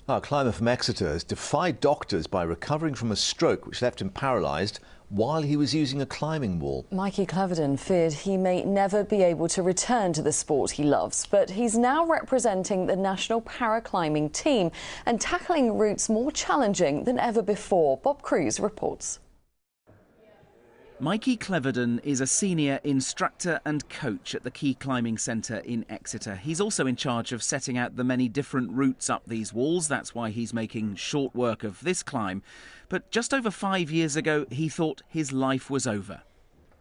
A climber from Exeter has defied doctors by recovering from a stroke which left him paralysed while he was using a climbing wall. Mikey Cleverdon feared he may never be able to return to the sport he loves, but he's now representing the national paraclimbing team and tackling routes more challenging than ever before. Bob Cruz reports. Mikey Cleverdon is a senior instructor and coach at the Key Climbing Centre in Exeter. He's also in charge of setting out the many different routes up these walls. That's why he's making short work of this climb. But just over 5 years ago, he thought his life was over.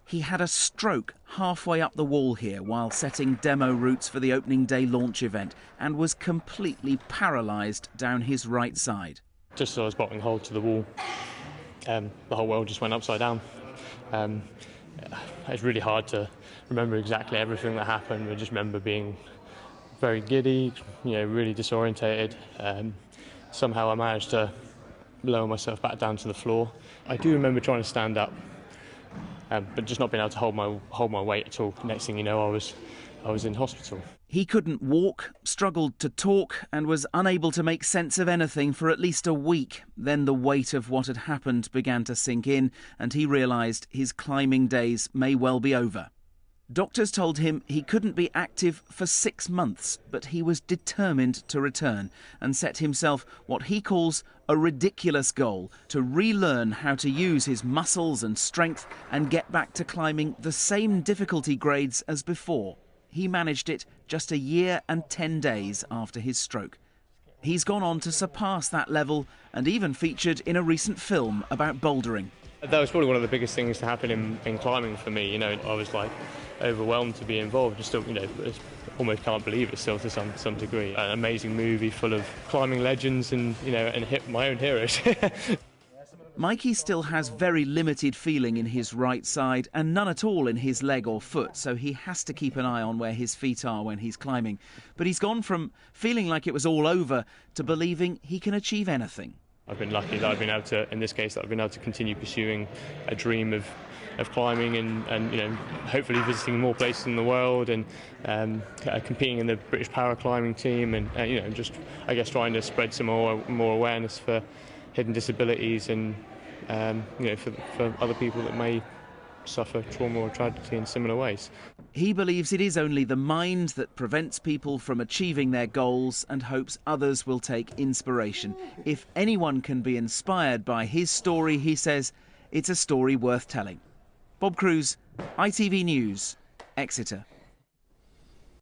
He had a stroke halfway up the wall here while setting demo routes for the opening day launch event and was completely paralysed down his right side. Just as I was bottoming hold to the wall, the whole world just went upside down. It's really hard to remember exactly everything that happened. I just remember being very giddy, really disorientated. Somehow I managed to lower myself back down to the floor. I do remember trying to stand up, but just not being able to hold my weight at all. Next thing you know, I was in hospital. He couldn't walk, struggled to talk and was unable to make sense of anything for at least a week. Then the weight of what had happened began to sink in and he realised his climbing days may well be over. Doctors told him he couldn't be active for 6 months, but he was determined to return and set himself what he calls a ridiculous goal: to relearn how to use his muscles and strength and get back to climbing the same difficulty grades as before. He managed it just 1 year and 10 days after his stroke. He's gone on to surpass that level and even featured in a recent film about bouldering. That was probably one of the biggest things to happen in climbing for me. I was like overwhelmed to be involved. Just still, almost can't believe it still to some degree. An amazing movie full of climbing legends and my own heroes. Mikey still has very limited feeling in his right side and none at all in his leg or foot, so he has to keep an eye on where his feet are when he's climbing. But he's gone from feeling like it was all over to believing he can achieve anything. I've been lucky that I've been able to continue pursuing a dream of climbing and hopefully visiting more places in the world and competing in the British paraclimbing team and just I guess trying to spread some more awareness for hidden disabilities and for other people that may suffer trauma or tragedy in similar ways. He believes it is only the mind that prevents people from achieving their goals and hopes others will take inspiration. If anyone can be inspired by his story, he says, it's a story worth telling. Bob Cruz, ITV News, Exeter.